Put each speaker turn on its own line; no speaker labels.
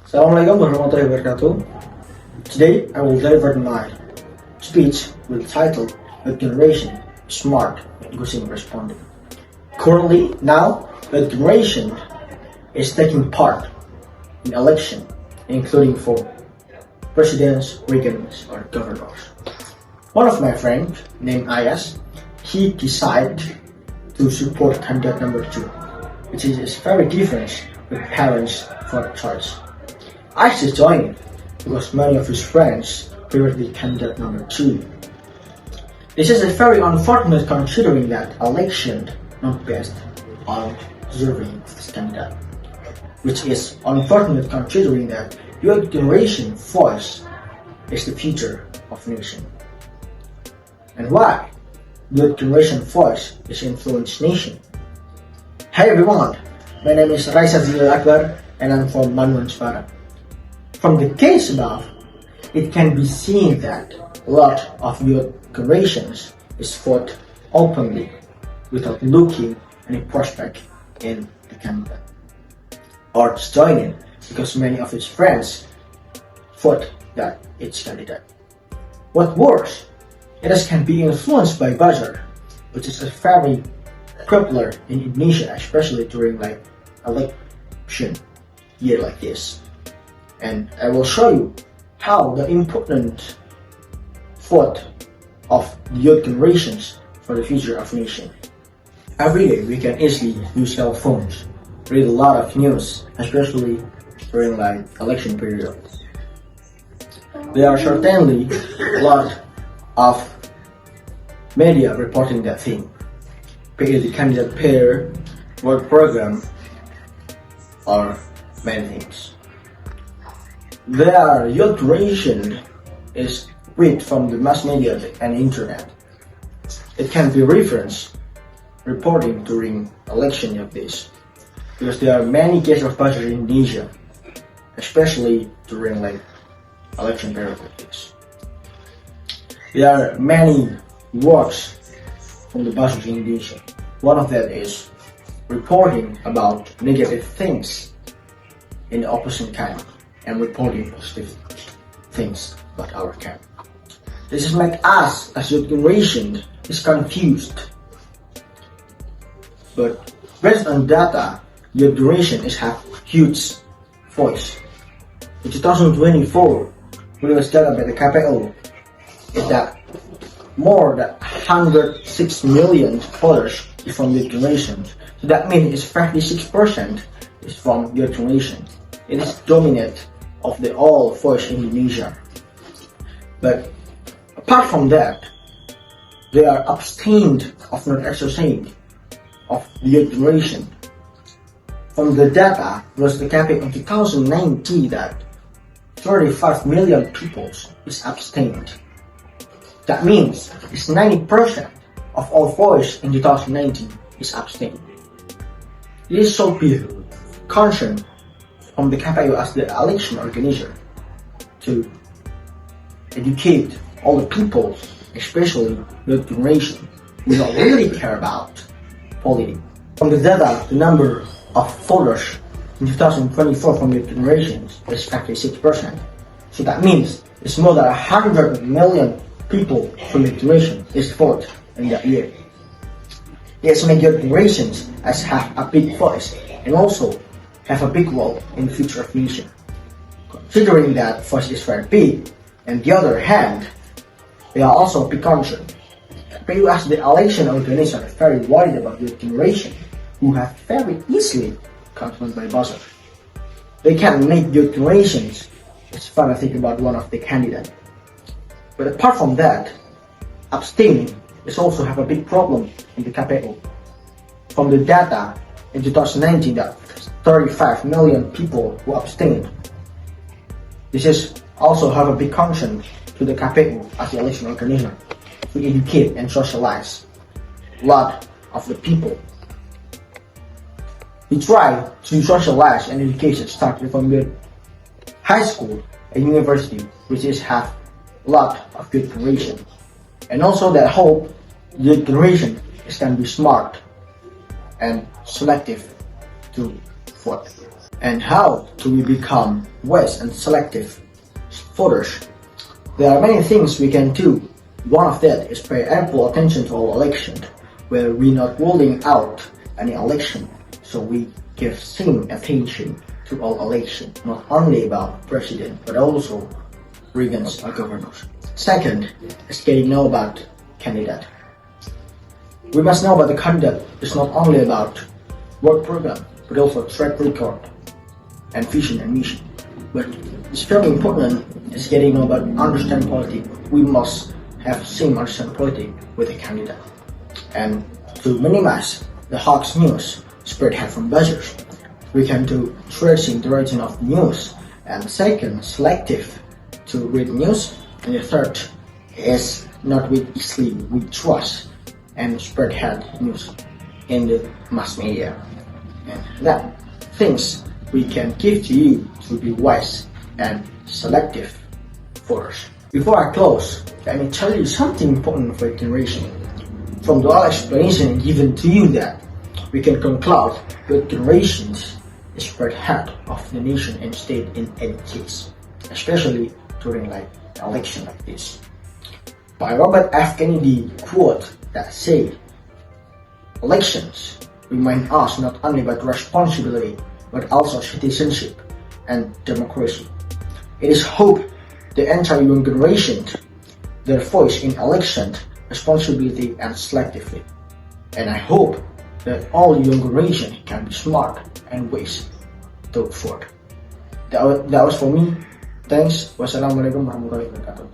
Assalamualaikum warahmatullahi wabarakatuh. Today I will deliver my speech with the title "The Generation Smart Gusing Responding." Currently, now the generation is taking part in election, including for presidents, regents, or governors. One of my friends named Ayas, he decided to support candidate number 2, which is very different with parents for choice. I should join it because many of his friends favored the candidate number 2. This is very unfortunate considering that election not based on deserving of this candidate, which is unfortunate considering that your generation voice is the future of nation. And why your generation voice is influence nation? Hey everyone, my name is Rayssa Zhilaal Akbar and I'm from Manwan, Separa. From the case above, it can be seen that a lot of your generations is vote openly without looking any prospect in the candidate, or just joining because many of his friends vote that it's candidate. What worse, it can be influenced by buzzer, which is a very popular in Indonesia, especially during like election year like this. And I will show you how the important vote of the youth generations for the future of nation. Every day we can easily use cell phones, read a lot of news, especially during like election period. There are certainly a lot of media reporting that thing, be it the candidate pair, work program, or many things. Their youth generation is read from the mass media and internet. It can be reference reporting during election of this, because there are many cases of buzzer in Indonesia, especially during like election period like this. There are many works from the buzzers in Indonesia. One of them is reporting about negative things in the opposite camp and reporting positive things about our camp. This is make us as your generation is confused. But based on data, your generation is have huge voice. In 2024, released data by the KPU is that more than 106 million voters is from your generation. So that means it's 56% is from your generation. It is dominant of the all voice in Indonesia. But apart from that, they are abstained of not exercising of the generation. From the data, was the KPU in 2019 that 35 million people is abstained. That means it's 90% of all voice in 2019 is abstained. It is so big concern from the KPU as the election organizer to educate all the people, especially the generation, who don't really care about politics. From the data, the number of voters in 2024 from the generations is 56%. So that means it's more than 100 million people from the generation is vote in that year. Yes, major generations as have a big voice and also have a big role in the future of nation. Considering that voice is very big, and the other hand, they are also a big concern. But you as the election organizers are very worried about your generation, who have very easily confused by buzzer. They can make your generations it's fun to think about one of the candidates. But apart from that, abstaining is also have a big problem in the KPU. From the data in 2019 that 35 million people who abstained. This is also have a big concern to the KPU as the election organizer to educate and socialize a lot of the people. We try to socialize and education starting from the high school and university, which is have a lot of good generation. And also that hope the generation is can be smart and selective to vote. And how do we become wise and selective voters? There are many things we can do. One of that is pay ample attention to our election, where we're not ruling out any election, so we give same attention to our election, not only about president, but also regents or governors. Second is getting to know about candidate. We must know about the candidate is not only about work program, but also track record and vision and mission. But it's very important is getting to know about understand politics. We must have same understand politics with the candidate. And to minimize the hoax news spread from buzzers, we can do tracing the origin of news. And second, selective to read news. And the third is not read easily, we trust and spread news in the mass media. And that things we can give to you to be wise and selective voters. Before I close, let me tell you something important for generation. From the all explanation given to you that we can conclude that generations is spread ahead of the nation and state in any case, especially during like an election like this. By Robert F. Kennedy quote that say, elections remind us not only about responsibility but also citizenship and democracy. It is hope the entire young generation their voice in election responsibility and selectively. And I hope that all young generation can be smart and wise to vote. That was for me. Thanks. Wassalamualaikum warahmatullahi wabarakatuh.